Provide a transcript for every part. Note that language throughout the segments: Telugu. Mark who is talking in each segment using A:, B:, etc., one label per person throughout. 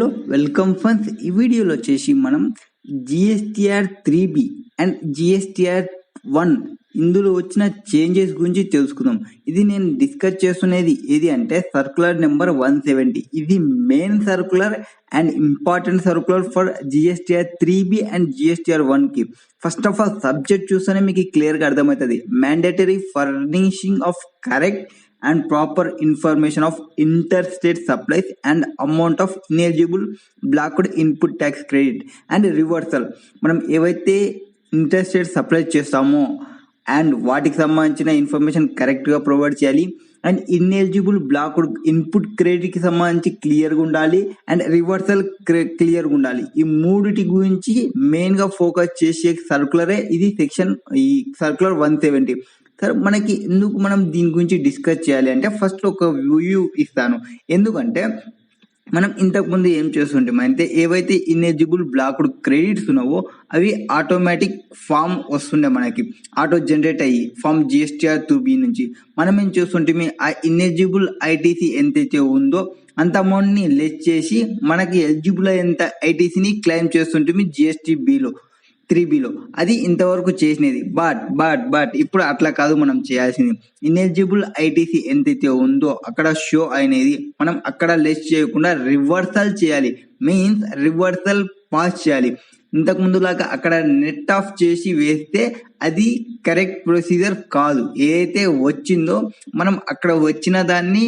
A: Hello welcome friends. ఈ వీడియోలో వచ్చేసి మనం జిఎస్టిఆర్ 3B అండ్ జిఎస్టిఆర్ 1 ఇందులో వచ్చిన చేంజెస్ గురించి తెలుసుకుందాం. ఇది నేను డిస్కస్ చేస్తున్నది ఏది అంటే సర్కులర్ నెంబర్ 170. ఇది main circular and important circular for GSTR 3B and GSTR 1 కి. ఫస్ట్ ఆఫ్ ఆల్ సబ్జెక్ట్ చూస్తేనే మీకు క్లియర్ గా అర్థమవుతుంది. Mandatory furnishing of correct and proper information of interstate supplies and amount of ineligible blocked input tax credit and reversal. మనం ఏవైతే ఇంటర్స్టేట్ సప్లై చేస్తామో అండ్ వాటికి సంబంధించిన ఇన్ఫర్మేషన్ కరెక్ట్గా ప్రొవైడ్ చేయాలి. అండ్ ఇన్ఎలిజిబుల్ బ్లాక్డ్ ఇన్పుట్ క్రెడిట్కి సంబంధించి క్లియర్గా ఉండాలి అండ్ రివర్సల్ క్లియర్గా ఉండాలి. ఈ మూడిటి గురించి మెయిన్గా ఫోకస్ చేసే సర్కులరే ఇది సెక్షన్ ఈ సర్కులర్ 170. సార్ మనకి ఎందుకు మనం దీని గురించి డిస్కస్ చేయాలి అంటే ఫస్ట్ ఒక వ్యూ ఇస్తాను. ఎందుకంటే మనం ఇంతకుముందు ఏం చేస్తుంటాం అంటే ఏవైతే ఇన్ఎలిజిబుల్ బ్లాక్డ్ క్రెడిట్స్ ఉన్నావో అవి ఆటోమేటిక్ ఫామ్ వస్తుండే, మనకి ఆటో జనరేట్ అయ్యి ఫామ్ జిఎస్టిఆర్ 2B నుంచి. మనం ఏం చేస్తుంటే ఆ ఇన్ఎలిజిబుల్ ఐటీసీ ఎంతైతే ఉందో అంత అమౌంట్ని లెస్ చేసి మనకి ఎలిజిబుల్ అయ్యేంత ఐటీసీని క్లెయిమ్ చేస్తుంటే జిఎస్టిబిలో 3Bలో. అది ఇంతవరకు చేసినది. బట్ ఇప్పుడు అట్లా కాదు మనం చేయాల్సింది. ఇన్ఎలిజిబుల్ ఐటీసీ ఎంతైతే ఉందో అక్కడ షో అనేది మనం అక్కడ లెస్ చేయకుండా రివర్సల్ చేయాలి. మీన్స్ రివర్సల్ పాస్ చేయాలి. ఇంతకు ముందు లాగా అక్కడ నెట్ ఆఫ్ చేసి వేస్తే అది కరెక్ట్ ప్రొసీజర్ కాదు. ఏదైతే వచ్చిందో మనం అక్కడ వచ్చిన దాన్ని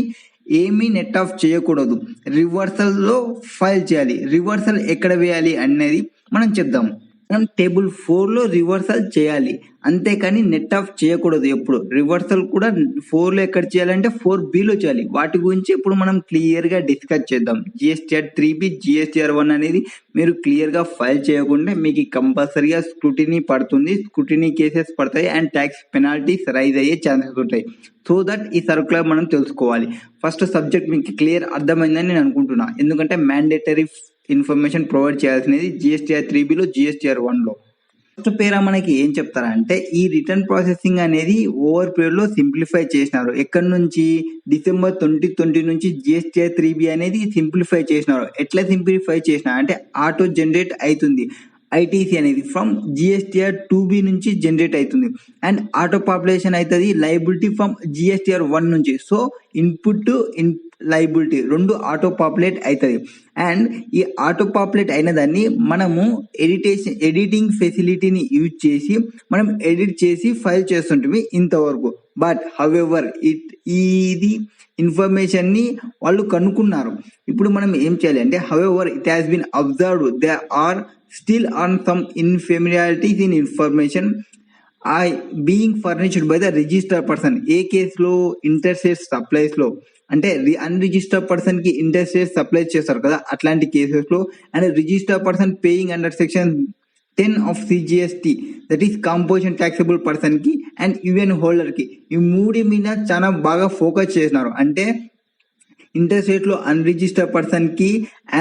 A: ఏమీ నెట్ ఆఫ్ చేయకూడదు, రివర్సల్లో ఫైల్ చేయాలి. రివర్సల్ ఎక్కడ వేయాలి అనేది మనం చెప్దాం. మనం టేబుల్ 4లో రివర్సల్ చేయాలి, అంతేకాని నెట్ ఆఫ్ చేయకూడదు. ఎప్పుడు రివర్సల్ కూడా 4లో ఎక్కడ చేయాలంటే 4Bలో చేయాలి. వాటి గురించి ఇప్పుడు మనం క్లియర్గా డిస్కస్ చేద్దాం. జిఎస్టిఆర్ 3B జిఎస్టిఆర్ 1 అనేది మీరు క్లియర్గా ఫైల్ చేయకుండా మీకు కంపల్సరీగా స్క్రూటినీ పడుతుంది, స్క్రూటినీ కేసెస్ పడతాయి అండ్ ట్యాక్స్ పెనాల్టీస్ రైజ్ అయ్యే ఛాన్సెస్ ఉంటాయి. సో దట్ ఈ సర్కులర్ మనం తెలుసుకోవాలి. ఫస్ట్ సబ్జెక్ట్ మీకు క్లియర్ అర్థమైందని నేను అనుకుంటున్నా. ఎందుకంటే మ్యాండేటరీ ఇన్ఫర్మేషన్ ప్రొవైడ్ చేయాల్సినది జిఎస్టిఆర్ 3Bలో జిఎస్టిఆర్ 1లో. ఫస్ట్ పేరా మనకి ఏం చెప్తారంటే ఈ రిటర్న్ ప్రాసెసింగ్ అనేది ఓవర్ పీరియడ్ లో సింప్లిఫై చేసినారు. ఎక్కడి నుంచి డిసెంబర్ 2020 నుంచి జిఎస్టిఆర్ 3B అనేది సింప్లిఫై చేసినారు. ఎట్లా సింప్లిఫై చేసినారు అంటే ఆటో జనరేట్ అవుతుంది ఐటీసీ అనేది ఫ్రమ్ జిఎస్టిఆర్ 2B నుంచి జనరేట్ అవుతుంది అండ్ ఆటో పాపులేషన్ అవుతుంది లైబిలిటీ ఫ్రమ్ జిఎస్టిఆర్ 1 నుంచి. సో ఇన్పుట్ లైబిలిటీ రెండు ఆటో పాపులేట్ అవుతుంది. అండ్ ఈ ఆటో పాపులేట్ అయిన దాన్ని మనము ఎడిటింగ్ ఫెసిలిటీని యూజ్ చేసి మనం ఎడిట్ చేసి ఫైల్ చేస్తుంటే ఇంతవరకు. బట్ హౌఎవర్ ఇది ఇన్ఫర్మేషన్ ని వాళ్ళు కనుక్కున్నారు. ఇప్పుడు మనం ఏం చేయాలి అంటే however it has been observed they are still on some unfamiliarities in information being furnished by the register person. ఏ కేసులో ఇంటర్స్టేట్ సప్లైస్ లో అంటే అన్రిజిస్టర్డ్ పర్సన్ కి ఇంటర్స్టేట్ సప్లై చేస్తారు కదా, అట్లాంటి కేసెస్ లో and registered person paying under section 10 of CGST that is composition taxable person కి అండ్ యుఎన్ హోల్డర్ కి. ఈ మూడి మీద చాలా బాగా ఫోకస్ చేసినారు. అంటే ఇంటర్స్టేట్ లో అన్రిజిస్టర్డ్ పర్సన్ కి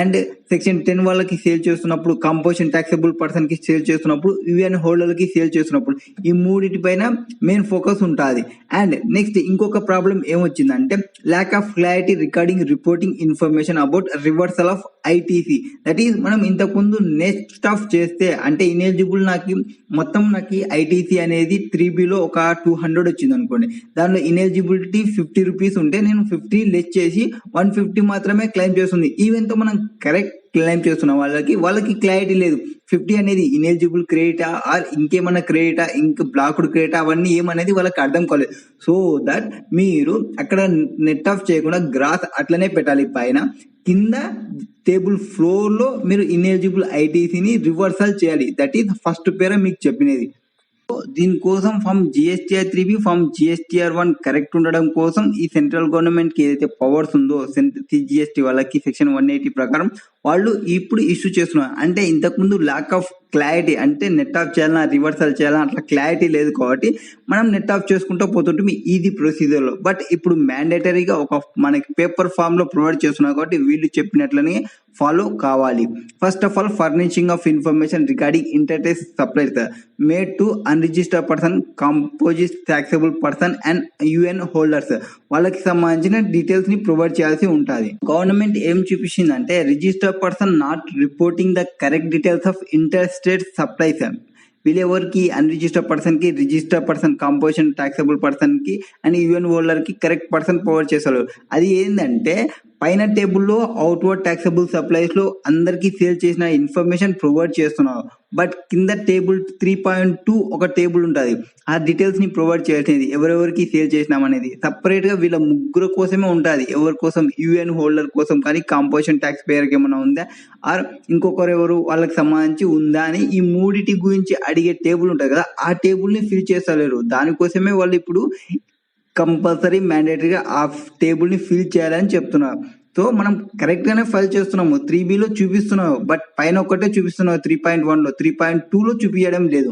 A: అండ్ సెక్షన్ 10 వాళ్ళకి సేల్ చేస్తున్నప్పుడు, కాంపోజిషన్ ట్యాక్సబుల్ పర్సన్ కి సేల్ చేస్తున్నప్పుడు, యుఎన్ హోల్డర్ కి సేల్ చేస్తున్నప్పుడు ఈ మూడిటి పైన మెయిన్ ఫోకస్ ఉంటుంది. అండ్ నెక్స్ట్ ఇంకొక ప్రాబ్లం ఏమొచ్చిందంటే lack of clarity recording reporting information about reversal of ITC. That is మనం ఇంతకుముందు నెక్స్ట్ ఆఫ్ చేస్తే అంటే ఇనెలిజిబుల్ మొత్తం ఐటీసీ అనేది 3Bలో ఒక 200 వచ్చింది అనుకోండి. దానిలో ఇనెలిజిబిలిటీ 50 రూపీస్ ఉంటే నేను 50 లెస్ చేసి 150 మాత్రమే క్లెయిమ్ చేస్తుంది. ఈవెన్ తో మనం కరెక్ట్ క్లెయిమ్ చేస్తున్న వాళ్ళకి క్లారిటీ లేదు 50 అనేది ఇనెలిజిబుల్ క్రెడిటా ఆర్ ఇంకేమన్నా క్రెడిటా, ఇంక బ్లాక్డ్ క్రెడిటా, అవన్నీ ఏమనేది వాళ్ళకి అర్థం కాలేదు. సో దట్ మీరు అక్కడ నెట్ ఆఫ్ చేయకుండా గ్రాస్ అట్లనే పెట్టాలి. పైన కింద టేబుల్ 4లో మీరు ఇనెలిజిబుల్ ఐటీసీని రివర్సల్ చేయాలి. దట్ ఈస్ ఫస్ట్ పేర మీకు చెప్పినది. దీనికోసం from GSTR 3B from GSTR 1 correct ఉండడం కోసం ఈ సెంట్రల్ గవర్నమెంట్ కి ఏదైతే పవర్స్ ఉందో సిజిఎస్టి వాళ్ళకి సెక్షన్ 180 ప్రకారం వాళ్ళు ఇప్పుడు ఇష్యూ చేస్తున్నారు. అంటే ఇంతకుముందు ల్యాక్ ఆఫ్ క్లారిటీ అంటే నెట్ ఆఫ్ చేయాలన్నా రివర్సల్ చేయాలన్నా అట్లా క్లారిటీ లేదు కాబట్టి మనం నెట్ ఆఫ్ చేసుకుంటూ పోతుంటే ఈజీ ప్రొసీజర్లో. బట్ ఇప్పుడు మ్యాండేటరీగా ఒక మనకి పేపర్ ఫామ్ లో ప్రొవైడ్ చేస్తున్నారు కాబట్టి వీళ్ళు చెప్పినట్లనే ఫాలో కావాలి. First of all furnishing of information regarding interstate supplies made to unregistered person, composite taxable person and UN holders వాళ్ళకి సంబంధించిన డీటెయిల్స్ ని ప్రొవైడ్ చేయాల్సి ఉంటుంది. గవర్నమెంట్ ఏం చూపించిందంటే register person not reporting the correct details of interstate supplies. వీళ్ళెవరికి అన్రిజిస్టర్డ్ పర్సన్ కి, registered person, composition taxable person కి అండ్ యూఎన్ హోల్డర్ కి కరెక్ట్ పర్సన్ ప్రొవైడ్ చేస్తారు. అది ఏంటంటే పైన టేబుల్లో అవుట్వర్డ్ టాక్సబుల్ సప్లైస్ లో అందరికి సేల్ చేసిన ఇన్ఫర్మేషన్ ప్రొవైడ్ చేస్తున్నారు. బట్ కింద టేబుల్ 3.2 ఒక టేబుల్ ఉంటుంది. ఆ డీటెయిల్స్ ని ప్రొవైడ్ చేసేది ఎవరెవరికి సేల్ చేసినాం అనేది సపరేట్ గా వీళ్ళ ముగ్గురు కోసమే ఉంటుంది. ఎవరి కోసం? యూఎన్ హోల్డర్ కోసం కానీ కాంపోజిషన్ ట్యాక్స్ పేయర్ కి ఏమైనా ఉందా ఆర్ ఇంకొకరు ఎవరు వాళ్ళకి సంబంధించి ఉందా అని ఈ మూడిటి గురించి అడిగే టేబుల్ ఉంటుంది కదా, ఆ టేబుల్ ని ఫిల్ చేస్తలేరు. దానికోసమే వాళ్ళు ఇప్పుడు కంపల్సరీ మ్యాండేటరీగా ఆ టేబుల్ ని ఫిల్ చేయాలని చెప్తున్నారు. సో మనం కరెక్ట్ గానే ఫైల్ చేస్తున్నాము. 3Bలో చూపిస్తున్నావు, బట్ పైన ఒకటే చూపిస్తున్నావు 3.1లో, 3.2లో చూపించడం లేదు.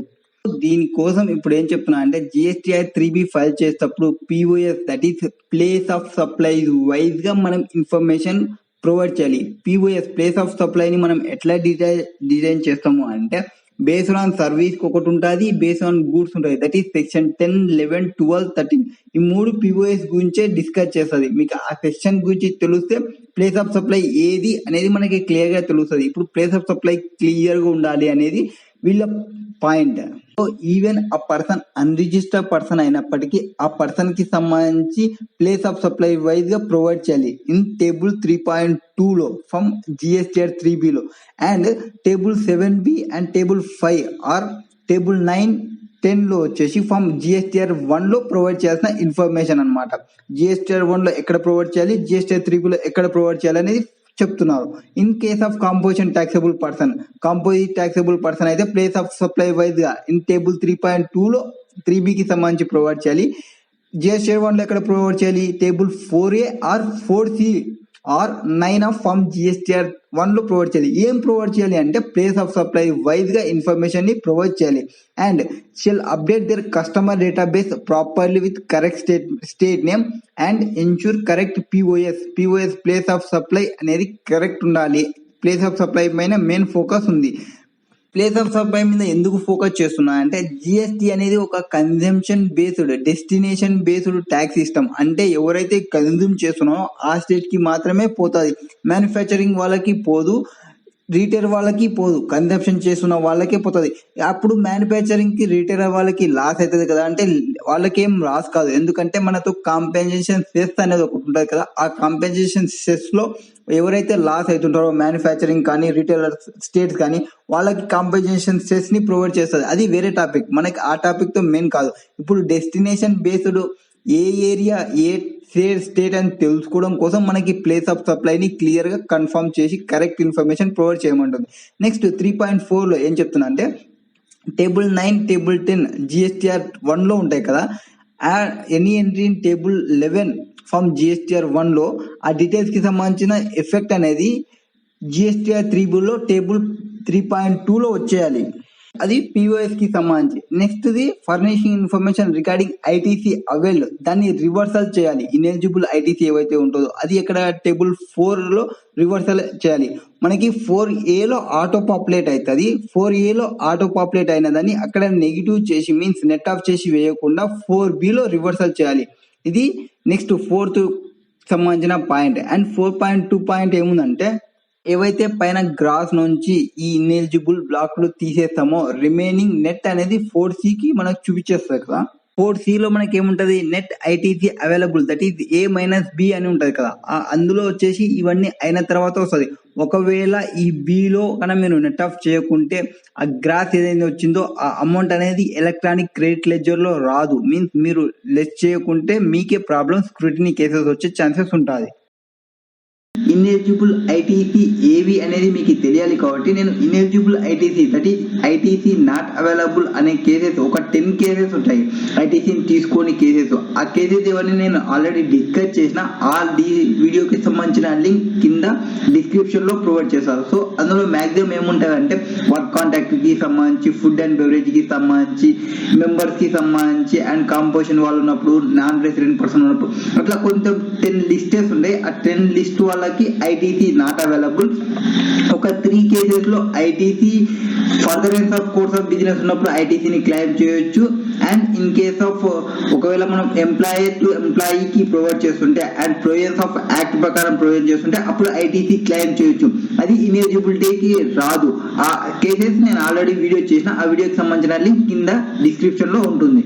A: దీనికోసం ఇప్పుడు ఏం చెప్తున్నా అంటే GSTR 3B ఫైల్ చేసేటప్పుడు POS that is place of supply wise గా మనం ఇన్ఫర్మేషన్ ప్రొవైడ్ చేయాలి. POS ప్లేస్ ఆఫ్ సప్లై ని మనం ఎట్లా డిజైన్ చేస్తాము అంటే బేస్డ్ ఆన్ సర్వీస్ ఒకటి ఉంటుంది, బేస్డ్ ఆన్ గూడ్స్ ఉంటుంది. దట్ ఈస్ సెక్షన్ 10, 11, 12, 13 ఈ మూడు POS గురించే డిస్కస్ చేస్తుంది. మీకు ఆ సెక్షన్ గురించి తెలిస్తే ప్లేస్ ఆఫ్ సప్లై ఏది అనేది మనకి క్లియర్ గా తెలుస్తుంది. ఇప్పుడు ప్లేస్ ఆఫ్ సప్లై క్లియర్ గా ఉండాలి అనేది వీళ్ళ పాయింట్. సో ఈవెన్ ఆ పర్సన్ అన్రిజిస్టర్డ్ పర్సన్ అయినప్పటికీ ఆ పర్సన్ కి సంబంధించి ప్లేస్ ఆఫ్ సప్లై వైజ్ గా ప్రొవైడ్ చేయాలి ఇన్ టేబుల్ 3.2లో ఫ్రమ్ GSTR 3Bలో and table 7B and table 5 or table 9, 10లో వచ్చేసి ఫ్రమ్ GSTR 1లో ప్రొవైడ్ చేయాల్సిన ఇన్ఫర్మేషన్ అనమాట. GSTR 1లో ఎక్కడ ప్రొవైడ్ చేయాలి, GSTR 3Bలో ఎక్కడ ప్రొవైడ్ చేయాలి అనేది చెప్తున్నారు. In case of composition taxable person, composite taxable person అయితే ప్లేస్ ఆఫ్ సప్లై వైజ్ గా ఇన్ టేబుల్ 3.2లో 3Bకి సంబంధించి ప్రొవైడ్ చేయాలి. GSTR 1లో ఎక్కడ ప్రొవైడ్ చేయాలి, table 4A or 4C or 9 of from GSTR 1లో ప్రొవైడ్ చేయాలి. ఏం ప్రొవైడ్ చేయాలి అంటే ప్లేస్ ఆఫ్ సప్లై వైజ్ గా ఇన్ఫర్మేషన్ ని ప్రొవైడ్ చేయాలి. And shall update their customer database properly with correct state name and ensure correct POS place of supply అనేది కరెక్ట్ ఉండాలి. ప్లేస్ ఆఫ్ సప్లై పైన మెయిన్ ఫోకస్ ఉంది. ప్లేస్ ఆఫ్ సప్లై మీద ఎందుకు ఫోకస్ చేస్తున్నా అంటే GST అనేది ఒక consumption based, destination based tax system. అంటే ఎవరైతే కన్జ్యూమ్ చేస్తున్నారో ఆ స్టేట్ కి మాత్రమే పోతుంది. మ్యానుఫ్యాక్చరింగ్ వాళ్ళకి పోదు, రీటైల్ వాళ్ళకి పోదు, కన్జంప్షన్ చేస్తున్న వాళ్ళకే పోతుంది. అప్పుడు మ్యానుఫ్యాక్చరింగ్ కి, రీటైల్ వాళ్ళకి లాస్ అవుతుంది కదా. అంటే వాళ్ళకేం లాస్ కాదు, ఎందుకంటే మనతో కాంపెన్సేషన్ సెస్ అనేది ఒకటి ఉంటుంది కదా. ఆ కాంపెన్సేషన్ సెస్ లో ఎవరైతే లాస్ అవుతుంటారో మ్యానుఫ్యాక్చరింగ్ కానీ రీటైలర్ స్టేట్స్ కానీ వాళ్ళకి కాంపెన్సేషన్ సెస్ ని ప్రొవైడ్ చేస్తుంది. అది వేరే టాపిక్, మనకి ఆ టాపిక్ తో మెయిన్ కాదు. ఇప్పుడు డెస్టినేషన్ బేస్డ్ ఏ ఏరియా ఏ స్టేట్ అని తెలుసుకోవడం కోసం మనకి ప్లేస్ ఆఫ్ సప్లై ని క్లియర్ గా కన్ఫర్మ్ చేసి కరెక్ట్ ఇన్ఫర్మేషన్ ప్రొవైడ్ చేయమంటుంది. నెక్స్ట్ 3.4లో ఏం చెప్తున్నా అంటే టేబుల్ 9, టేబుల్ 10 GSTR 1లో ఉంటాయి కదా. Any entry in table 11 from GSTR 1లో ఆ డీటెయిల్స్ కి సంబంధించిన ఎఫెక్ట్ అనేది GSTR 3Bలో టేబుల్ 3.2లో వచ్చేయాలి. అది POS కి సంబంధించి. Next the furnishing information regarding ITC availed, దాన్ని రివర్సల్ చేయాలి. ఇనెలిజిబుల్ ITC ఏవైతే ఉంటుందో అది ఎక్కడ టేబుల్ 4లో రివర్సల్ చేయాలి. మనకి 4Aలో ఆటో పాపులేట్ అవుతుంది. 4Aలో ఆటో పాపులేట్ అయిన దాన్ని అక్కడ నెగిటివ్ చేసి మీన్స్ నెట్ ఆఫ్ చేసి వేయకుండా 4Bలో రివర్సల్ చేయాలి. ఇది నెక్స్ట్ 4th సంబంధించిన పాయింట్. అండ్ 4.2 పాయింట్ ఏముందంటే ఏవైతే పైన గ్రాస్ నుంచి ఈ ఇన్ఎలిజిబుల్ బ్లాక్లు తీసేస్తామో రిమైనింగ్ నెట్ అనేది 4Cకి మనకు చూపించేస్తుంది కదా. 4Cలో మనకి ఏముంటది, net ITC available that is A-B అని ఉంటది కదా. అందులో వచ్చేసి ఇవన్నీ అయిన తర్వాత వస్తుంది. ఒకవేళ ఈ Bలో కన్నా మీరు నెట్ ఆఫ్ చేయకుంటే ఆ గ్రాస్ ఏదైతే వచ్చిందో ఆ అమౌంట్ అనేది ఎలక్ట్రానిక్ క్రెడిట్ లెడ్జర్ లో రాదు. మీన్స్ మీరు లెస్ చేయకుంటే మీకే ప్రాబ్లమ్, స్క్రూటినీ కేసెస్ వచ్చే ఛాన్సెస్ ఉంటుంది. ఇన్ఎలిజిబుల్ ITC ఏవి అనేది మీకు తెలియాలి కాబట్టి నేను ineligible ITC that is ITC not available అనే కేసెస్ ఒక 10 కేసెస్ ఉంటాయి. ITCని తీసుకొని కేసెస్, ఆ కేసెస్ ఇవన్నీ నేను ఆల్రెడీ డిస్కస్ చేసిన. ఆ వీడియోకి సంబంధించిన లింక్ కింద డిస్క్రిప్షన్ లో ప్రొవైడ్ చేశారు. సో అందులో మాక్సిమం ఏముంటాయంటే వర్క్ కాంటాక్ట్ కి సంబంధించి, ఫుడ్ అండ్ బెవరేజ్ కి సంబంధించి, మెంబర్స్ కి సంబంధించి అండ్ కాంపోజిషన్ వాళ్ళు ఉన్నప్పుడు, నాన్ రెసిడెంట్ పర్సన్ ఉన్నప్పుడు అట్లా కొంచెం 10 లిస్టెస్ ఉంటాయి. ఆ 10 లిస్ట్ వాళ్ళకి ITC నాట్ అవైలబుల్. ఒక 3 కేసెస్ లో ITC furtherance of course of business ఉన్నప్పుడు ITCని క్లెయిమ్ చేయొచ్చు. అండ్ ఇన్ కేస్ ఆఫ్ ఒకవేళ మనం ఎంప్లాయర్ టు ఎంప్లాయీకి ప్రొవైడ్ చేస్తుంటే అండ్ ప్రొవిజన్స్ ఆఫ్ యాక్ట్ ప్రకారం ప్రొవైడ్ చేస్తుంటే అప్పుడు ఐటీసీ క్లెయిమ్ చేయొచ్చు. అది ఇనెలిజిబిలిటీకి రాదు. ఆ కేసెస్ నేను ఆల్రెడీ వీడియో చేసిన, ఆ వీడియోకి సంబంధించిన లింక్ కింద డిస్క్రిప్షన్ లో ఉంటుంది.